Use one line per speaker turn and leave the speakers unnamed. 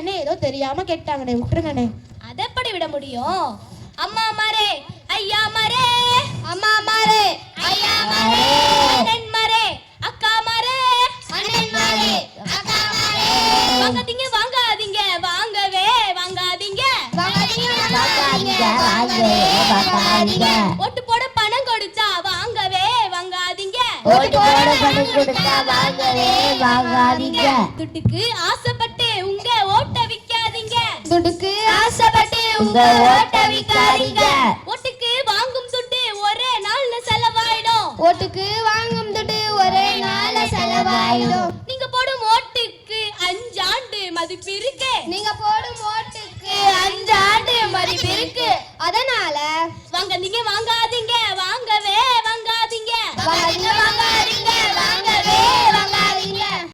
அண்ணே ஏதோ தெரியாம கேட்டாங்கண்ணே, விட்டுருங்கண்ணே.
அதை எப்படி விட முடியும்? அம்மா மாரே ஐயா மாரே,
அம்மா மாரே
ஐயா மாரே, அண்ணன் மாரே அக்கா மாரே,
அண்ணன் மாரே அக்கா மாரே.
வாங்காதீங்க வாங்காதீங்க வாங்கவே வாங்காதீங்க, ஓட்டு போட பணம் கொடுத்தா வாங்கவே வாங்காதீங்க, துட்டுக்கு ஆசைப்பட்டு உங்க ஓட்ட விக்காதீங்க,
துடுக்கு ஆசைப்பட்டு உங்க ஓட்ட விக்காதீங்க.
ஓட்டுக்கு வாங்கும் துட்டு ஒரே நாள்ல செலவாயிடும்,
ஓட்டுக்கு வாங்கும் துட்டு ஒரே நாள்ல செலவாயிடும்.
நீங்க போடும் ஓட்டுக்கு 5 ஆண்டு மதிப்பு இருக்கு,
நீங்க